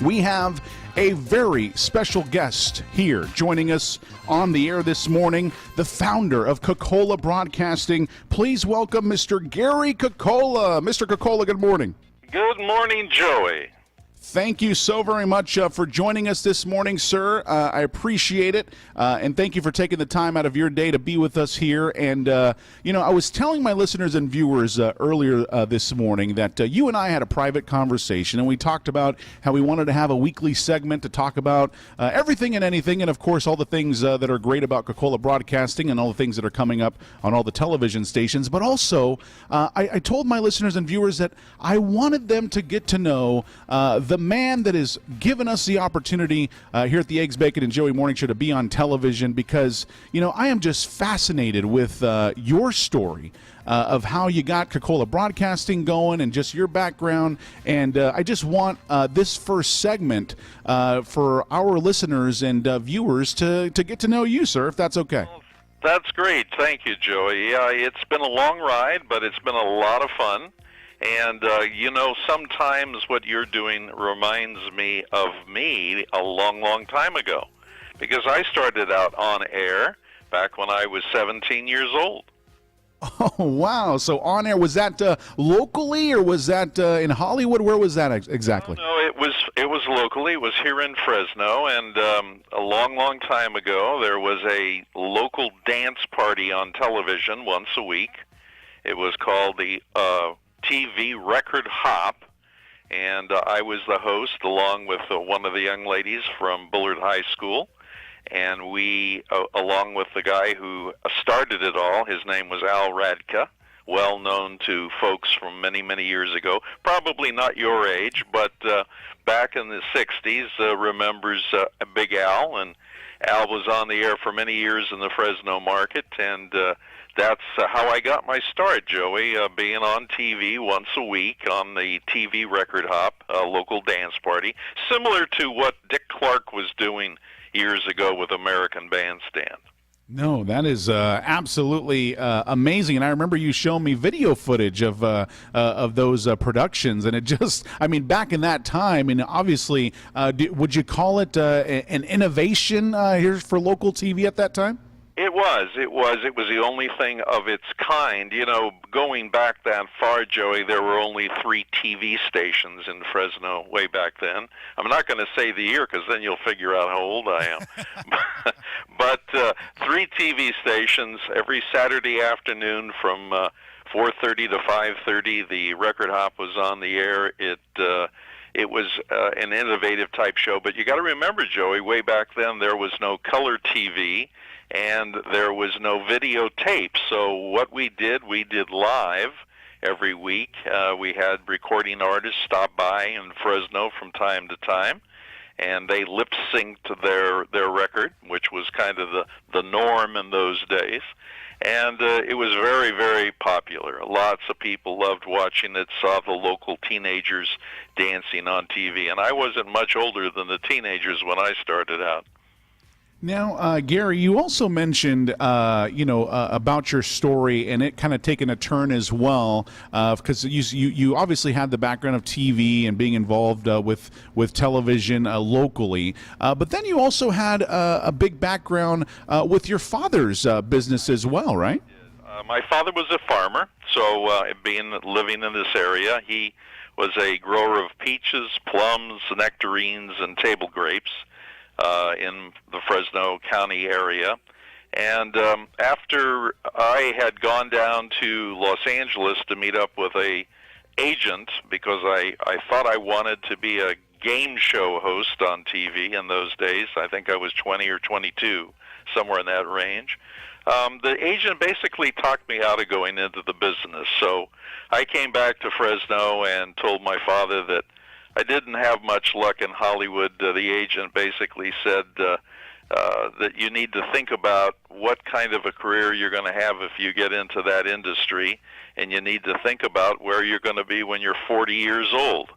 We have a very special guest here joining us on the air this morning, the founder of Cocola Broadcasting. Please welcome Mr. Gary Cocola. Mr. Cocola, good morning. Good morning, Joey. Thank you so very much for joining us this morning, sir. I appreciate it, and thank you for taking the time out of your day to be with us here. And, I was telling my listeners and viewers earlier this morning that you and I had a private conversation, and we talked about how we wanted to have a weekly segment to talk about everything and anything, and, of course, all the things that are great about Cocola Broadcasting and all the things that are coming up on all the television stations. But also, I told my listeners and viewers that I wanted them to get to know the man that has given us the opportunity here at the Eggs, Bacon, and Joey Morning Show to be on television because, I am just fascinated with your story of how you got Cocola Broadcasting going and just your background. And I just want this first segment for our listeners and viewers to get to know you, sir, if that's okay. That's great. Thank you, Joey. Yeah, it's been a long ride, but it's been a lot of fun. And, sometimes what you're doing reminds me of me a long, long time ago. Because I started out on air back when I was 17 years old. Oh, wow. So on air, was that locally or was that in Hollywood? Where was that exactly? No, it was locally. It was here in Fresno. And a long, long time ago, there was a local dance party on television once a week. It was called the TV Record Hop, and I was the host along with one of the young ladies from Bullard High School, and we, along with the guy who started it all, his name was Al Radka, well known to folks from many, many years ago, probably not your age, but back in the 60s, remembers Big Al, and Al was on the air for many years in the Fresno market, and that's how I got my start, Joey, being on TV once a week on the TV Record Hop, local dance party, similar to what Dick Clark was doing years ago with American Bandstand. No, that is absolutely amazing, and I remember you showing me video footage of those productions, and it just, back in that time, and obviously, would you call it an innovation here for local TV at that time? It was the only thing of its kind. Going back that far, Joey, there were only 3 TV stations in Fresno way back then. I'm not going to say the year because then you'll figure out how old I am. But 3 TV stations every Saturday afternoon from 4:30 to 5:30. The Record Hop was on the air. It was an innovative type show. But you got to remember, Joey, way back then there was no color TV. And there was no videotape, so what we did live every week. We had recording artists stop by in Fresno from time to time, and they lip-synced their record, which was kind of the norm in those days. And it was very, very popular. Lots of people loved watching it, saw the local teenagers dancing on TV. And I wasn't much older than the teenagers when I started out. Now, Gary, you also mentioned, about your story and it kind of taking a turn as well, because you obviously had the background of TV and being involved with television locally, but then you also had a big background with your father's business as well, right? My father was a farmer, so living in this area, he was a grower of peaches, plums, nectarines, and table grapes. In the Fresno County area. And after I had gone down to Los Angeles to meet up with a agent because I thought I wanted to be a game show host on TV in those days. I think I was 20 or 22, somewhere in that range. The agent basically talked me out of going into the business. So I came back to Fresno and told my father that I didn't have much luck in Hollywood. The agent basically said that you need to think about what kind of a career you're going to have if you get into that industry, and you need to think about where you're going to be when you're 40 years old.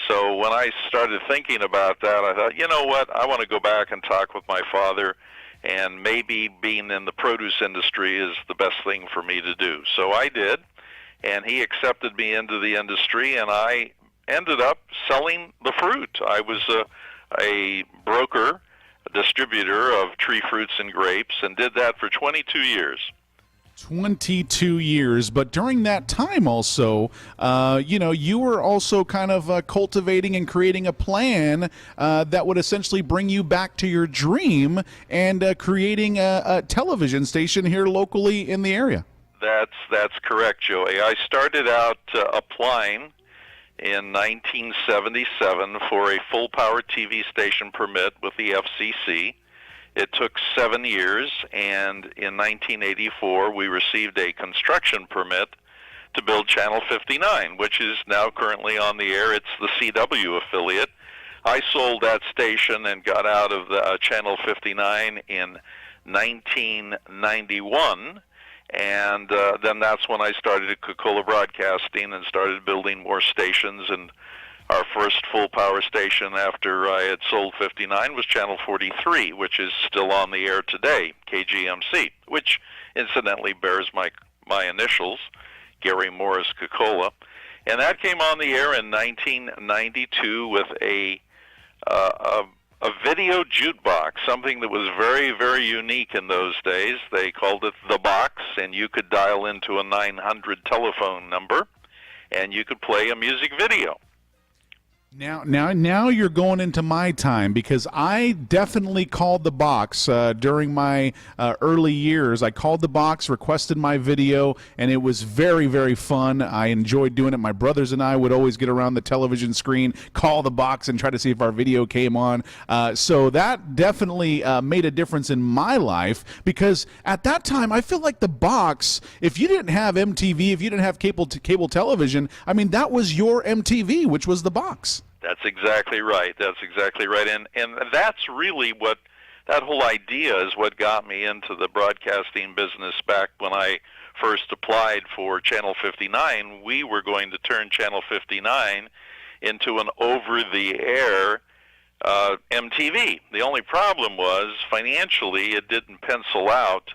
So when I started thinking about that, I thought, you know what, I want to go back and talk with my father, and maybe being in the produce industry is the best thing for me to do. So I did, and he accepted me into the industry, and I ended up selling the fruit. I was a broker, a distributor of tree fruits and grapes, and did that for 22 years. 22 years, but during that time also, you were also kind of cultivating and creating a plan that would essentially bring you back to your dream and creating a television station here locally in the area. That's correct, Joey. I started out applying in 1977 for a full power TV station permit with the FCC. It took 7 years, and in 1984 we received a construction permit to build Channel 59, which is now currently on the air. It's the CW affiliate. I sold that station and got out of the Channel 59 in 1991, and then that's when I started at Cocola Broadcasting and started building more stations. And our first full power station after I had sold 59 was Channel 43, which is still on the air today, KGMC, which incidentally bears my initials, Gary Morris Cocola. And that came on the air in 1992 with a video jukebox, something that was very, very unique in those days. They called it the box, and you could dial into a 900 telephone number, and you could play a music video. Now you're going into my time, because I definitely called the box during my early years. I called the box, requested my video, and it was very, very fun. I enjoyed doing it. My brothers and I would always get around the television screen, call the box, and try to see if our video came on. So that definitely made a difference in my life, because at that time, I feel like the box, if you didn't have MTV, if you didn't have cable television, I mean, that was your MTV, which was the box. That's exactly right. That's exactly right. And that's really what, that whole idea is what got me into the broadcasting business back when I first applied for Channel 59. We were going to turn Channel 59 into an over-the-air MTV. The only problem was, financially, it didn't pencil out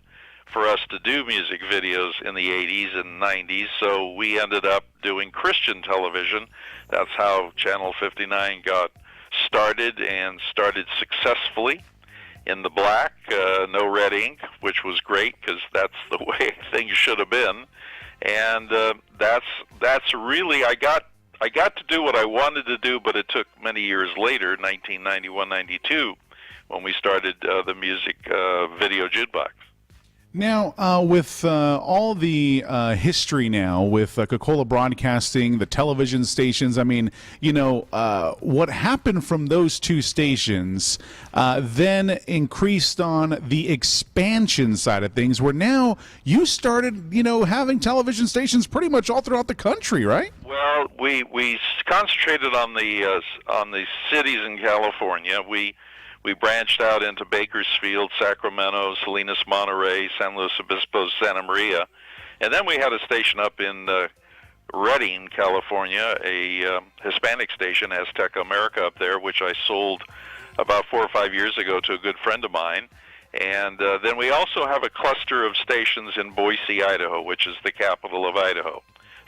for us to do music videos in the 80s and 90s, so we ended up doing Christian television. That's how Channel 59 got started, and started successfully in the black, no red ink, which was great because that's the way things should have been. And that's really, I got to do what I wanted to do, but it took many years later, 1991, 92, when we started the music video jukebox. Now, with all the history now with Cocola Broadcasting, the television stations, I mean, what happened from those two stations then increased on the expansion side of things, where now you started, having television stations pretty much all throughout the country, right? Well, we concentrated on the cities in California. We branched out into Bakersfield, Sacramento, Salinas, Monterey, San Luis Obispo, Santa Maria. And then we had a station up in Redding, California, a Hispanic station, Azteca America up there, which I sold about 4 or 5 years ago to a good friend of mine. And then we also have a cluster of stations in Boise, Idaho, which is the capital of Idaho.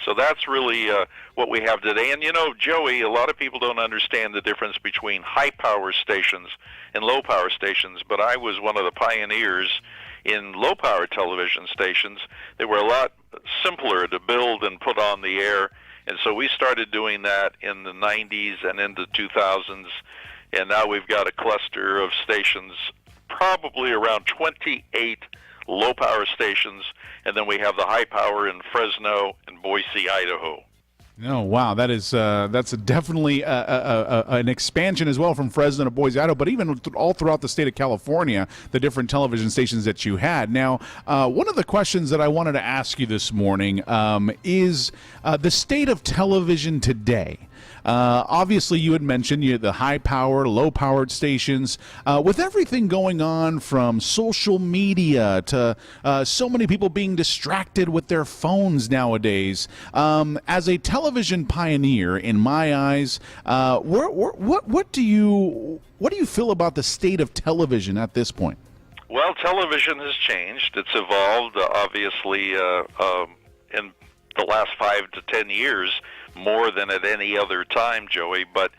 So that's really what we have today. And Joey, a lot of people don't understand the difference between high-power stations and low-power stations, but I was one of the pioneers in low-power television stations. They were a lot simpler to build and put on the air, and so we started doing that in the 90s and into 2000s, and now we've got a cluster of stations, probably around 28 low-power stations, and then we have the high power in Fresno and Boise, Idaho. Oh, wow. That's definitely an expansion as well from Fresno to Boise, Idaho, but even all throughout the state of California, the different television stations that you had. Now, one of the questions that I wanted to ask you this morning is the state of television today. Obviously, you had mentioned the high-powered, low-powered stations. With everything going on from social media to so many people being distracted with their phones nowadays, as a television pioneer, in my eyes, what do you feel about the state of television at this point? Well, television has changed. It's evolved, obviously, in the last 5 to 10 years, more than at any other time, Joey. But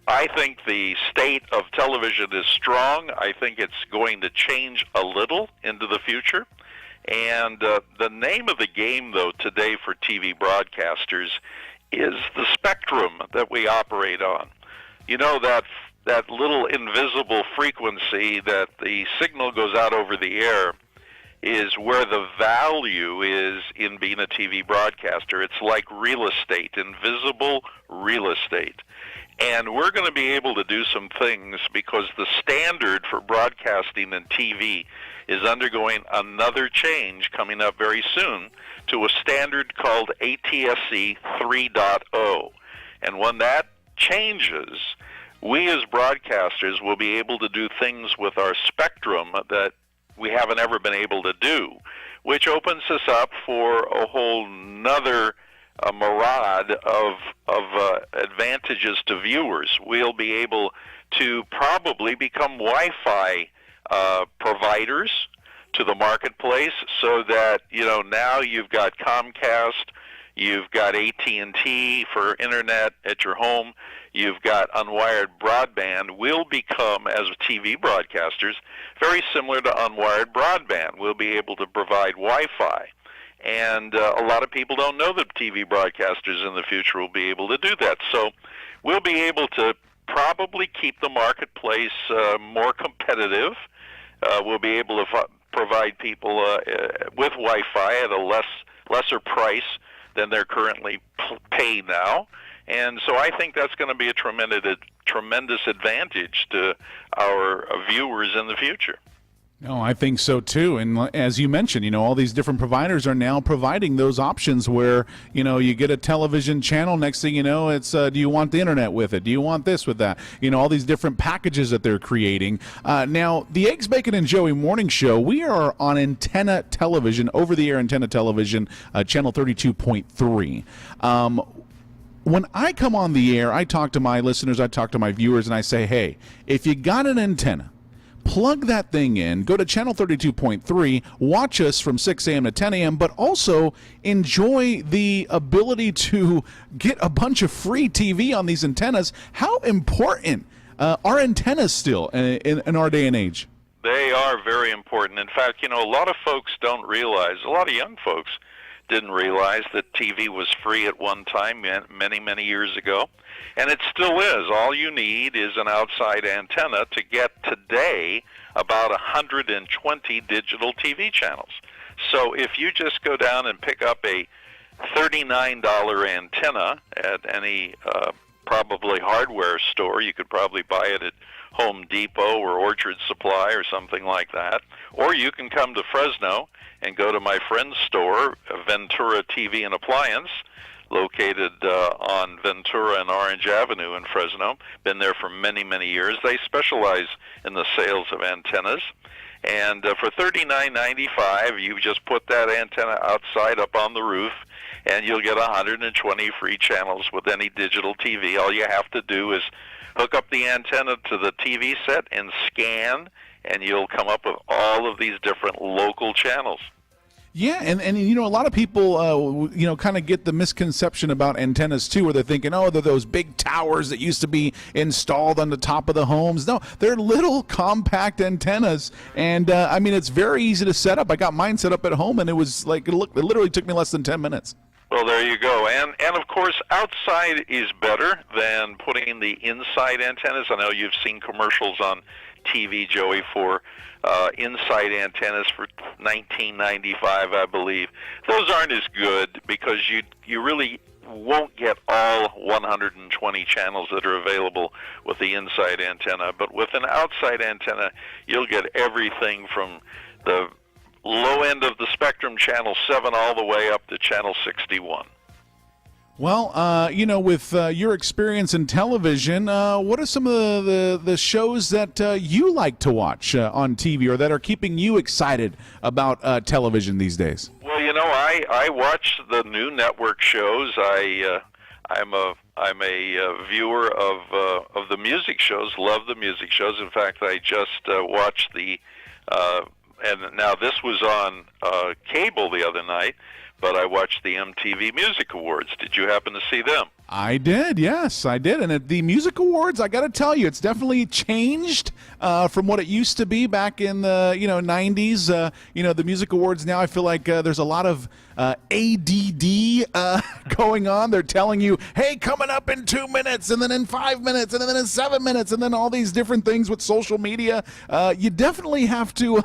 I think the state of television is strong. I think it's going to change a little into the future. And the name of the game, though, today for TV broadcasters is the spectrum that we operate on. You know, that little invisible frequency that the signal goes out over the air is where the value is in being a TV broadcaster. It's like real estate, invisible real estate. And we're going to be able to do some things because the standard for broadcasting and TV is undergoing another change coming up very soon to a standard called ATSC 3.0. And when that changes, we as broadcasters will be able to do things with our spectrum that we haven't ever been able to do, which opens us up for a whole nother mirage of advantages to viewers. We'll be able to probably become Wi-Fi providers to the marketplace, so that, you know, now you've got Comcast, you've got AT&T for internet at your home, you've got unwired broadband. We'll become, as TV broadcasters, very similar to unwired broadband. We'll be able to provide Wi-Fi. And a lot of people don't know that TV broadcasters in the future will be able to do that. So we'll be able to probably keep the marketplace more competitive. We'll be able to provide people with Wi-Fi at a lesser price than they're currently paid now. And so I think that's going to be a tremendous advantage to our viewers in the future. No, I think so too. And as you mentioned, you know, all these different providers are now providing those options where, you know, you get a television channel, next thing you know, it's do you want the internet with it? Do you want this with that? You know, all these different packages that they're creating. Now, the Eggs, Bacon, and Joey Morning Show, we are on antenna television, over-the-air antenna television, channel 32.3. When I come on the air, I talk to my listeners, I talk to my viewers, and I say, hey, if you got an antenna, plug that thing in, go to channel 32.3, watch us from 6 a.m. to 10 a.m., but also enjoy the ability to get a bunch of free TV on these antennas. How important are antennas still in our day and age? They are very important. In fact, you know, a lot of folks don't realize, a lot of young folks didn't realize that TV was free at one time many, many years ago. And it still is. All you need is an outside antenna to get today about 120 digital TV channels. So if you just go down and pick up a $39 antenna at any probably hardware store, you could probably buy it at Home Depot or Orchard Supply or something like that. Or you can come to Fresno and go to my friend's store, Ventura TV and Appliance, located on Ventura and Orange Avenue in Fresno. Been there for many, many years. They specialize in the sales of antennas. And for $39.95, you just put that antenna outside up on the roof, and you'll get 120 free channels with any digital TV. All you have to do is hook up the antenna to the TV set and scan, and you'll come up with all of these different local channels. Yeah, and you know, a lot of people, you know, kind of get the misconception about antennas, too, where they're thinking, oh, they're those big towers that used to be installed on the top of the homes. No, they're little compact antennas, and, I mean, it's very easy to set up. I got mine set up at home, and it was like, it literally took me less than 10 minutes. Well, there you go. And of course, outside is better than putting the inside antennas. I know you've seen commercials on TV, Joey, for inside antennas for $19.95, I believe. Those aren't as good because you really won't get all 120 channels that are available with the inside antenna. But with an outside antenna, you'll get everything from the low end of the spectrum, channel 7, all the way up to channel 61. Well, you know, with your experience in television, what are some of the shows that you like to watch on TV or that are keeping you excited about television these days? Well, you know, I watch the new network shows. I'm a viewer of the music shows. Love the music shows. In fact, I just watched and now this was on cable the other night, but I watched the MTV Music Awards. Did you happen to see them? I did, yes, I did. And at the Music Awards, I got to tell you, it's definitely changed from what it used to be back in the 90s. The Music Awards now, I feel like there's a lot of ADD going on. They're telling you, hey, coming up in 2 minutes, and then in 5 minutes, and then in 7 minutes, and then all these different things with social media. You definitely have to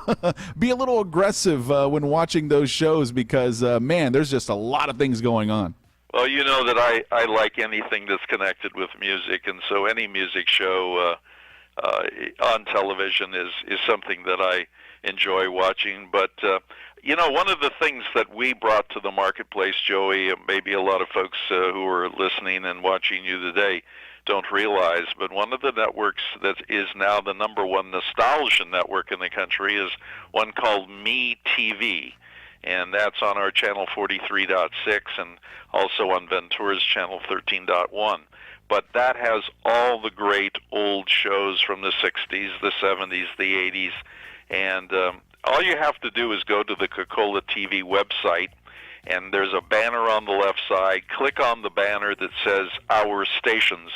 be a little aggressive when watching those shows because, man, there's just a lot of things going on. Well, you know that I like anything that's connected with music, and so any music show on television is something that I enjoy watching. But, one of the things that we brought to the marketplace, Joey, maybe a lot of folks who are listening and watching you today don't realize, but one of the networks that is now the number one nostalgia network in the country is one called Me TV. And that's on our channel 43.6 and also on Ventura's channel 13.1. But that has all the great old shows from the 60s, the 70s, the 80s. And all you have to do is go to the Cocola TV website, and there's a banner on the left side. Click on the banner that says Our Stations.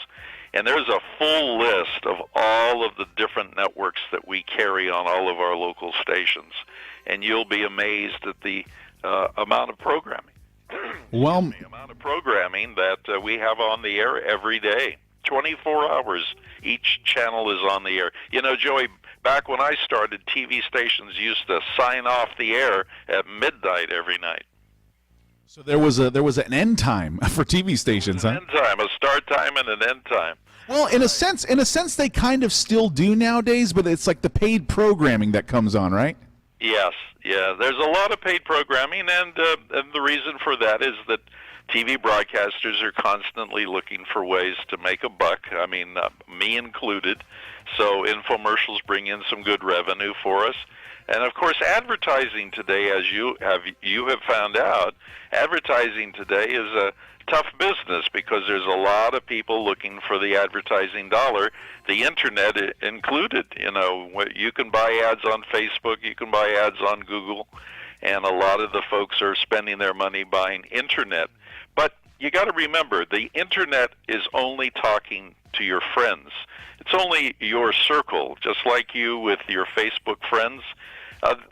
And there's a full list of all of the different networks that we carry on all of our local stations. And you'll be amazed at the amount of programming. Well, the amount of programming that we have on the air every day. 24 hours, each channel is on the air. You know, Joey, back when I started, TV stations used to sign off the air at midnight every night. So there was an end time for TV stations, An end time, a start time and an end time. Well, in a sense, they kind of still do nowadays, but it's like the paid programming that comes on, right? Yes, yeah. There's a lot of paid programming, and the reason for that is that TV broadcasters are constantly looking for ways to make a buck. I mean, me included. So infomercials bring in some good revenue for us. And of course, advertising today, as you have found out, advertising today is a tough business because there's a lot of people looking for the advertising dollar, the internet included. You know, you can buy ads on Facebook, you can buy ads on Google, and a lot of the folks are spending their money buying internet. But you got to remember, the internet is only talking to your friends. It's only your circle, just like you with your Facebook friends.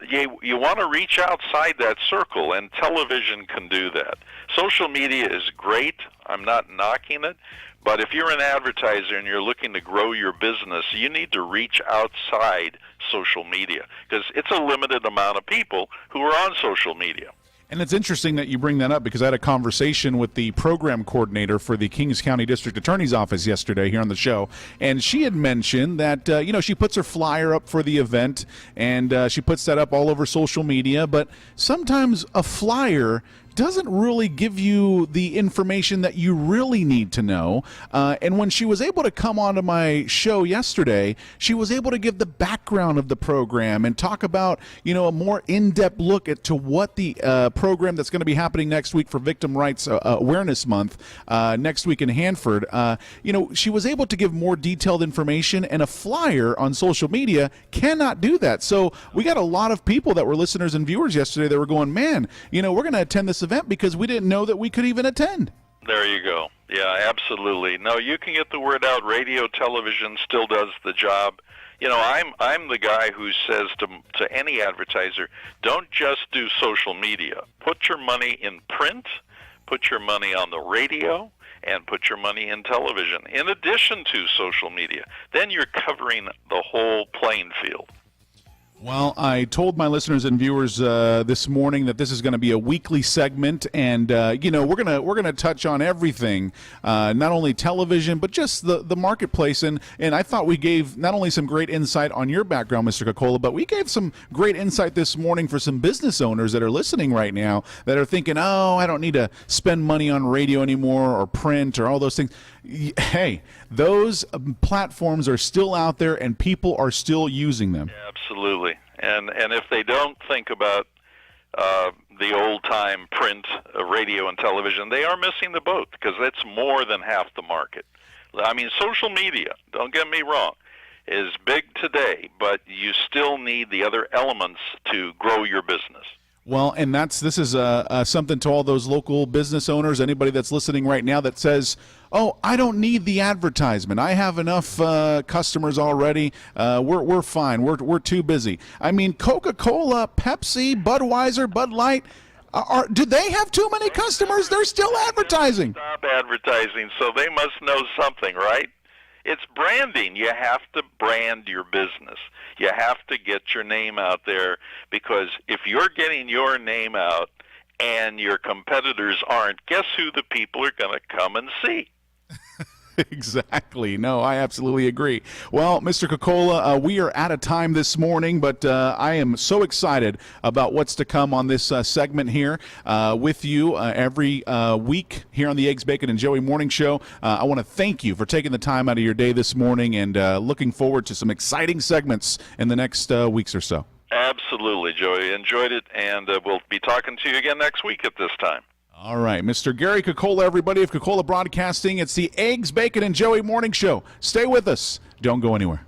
You want to reach outside that circle, and television can do that. Social media is great. I'm not knocking it. But if you're an advertiser and you're looking to grow your business, you need to reach outside social media because it's a limited amount of people who are on social media. And it's interesting that you bring that up because I had a conversation with the program coordinator for the Kings County District Attorney's Office yesterday here on the show, and she had mentioned that, she puts her flyer up for the event, and she puts that up all over social media, but sometimes a flyer doesn't really give you the information that you really need to know. And when she was able to come onto my show yesterday, she was able to give the background of the program and talk about, a more in-depth look to what the program that's going to be happening next week for Victim Rights Awareness Month next week in Hanford. She was able to give more detailed information, and a flyer on social media cannot do that. So we got a lot of people that were listeners and viewers yesterday that were going, man, we're going to attend this event because we didn't know that we could even attend. There you go. Yeah, absolutely. No, you can get the word out. Radio, television still does the job. I'm the guy who says to any advertiser, don't just do social media. Put your money in print, put your money on the radio, and put your money in television, in addition to social media. Then you're covering the whole playing field. Well, I told my listeners and viewers this morning that this is going to be a weekly segment, and we're gonna touch on everything, not only television but just the marketplace. And I thought we gave not only some great insight on your background, Mr. Cocola, but we gave some great insight this morning for some business owners that are listening right now that are thinking, oh, I don't need to spend money on radio anymore or print or all those things. Hey, those platforms are still out there, and people are still using them. Yeah, absolutely. And if they don't think about the old-time print, radio, and television, they are missing the boat because that's more than half the market. I mean, social media, don't get me wrong, is big today, but you still need the other elements to grow your business. Well, and this is something to all those local business owners, anybody that's listening right now that says, "Oh, I don't need the advertisement. I have enough customers already. We're fine. We're too busy." I mean, Coca-Cola, Pepsi, Budweiser, Bud Light. Do they have too many customers? They're still advertising. Stop advertising, so they must know something, right? It's branding. You have to brand your business. You have to get your name out there, because if you're getting your name out and your competitors aren't, guess who the people are going to come and see? Exactly. No, I absolutely agree. Well, Mr. Cocola, we are out of time this morning, but I am so excited about what's to come on this segment here with you every week here on the Eggs, Bacon, and Joey Morning Show. I want to thank you for taking the time out of your day this morning, and looking forward to some exciting segments in the next weeks or so. Absolutely, Joey. Enjoyed it, and we'll be talking to you again next week at this time. All right, Mr. Gary Cocola, everybody of Cocola Broadcasting. It's the Eggs, Bacon, and Joey Morning Show. Stay with us. Don't go anywhere.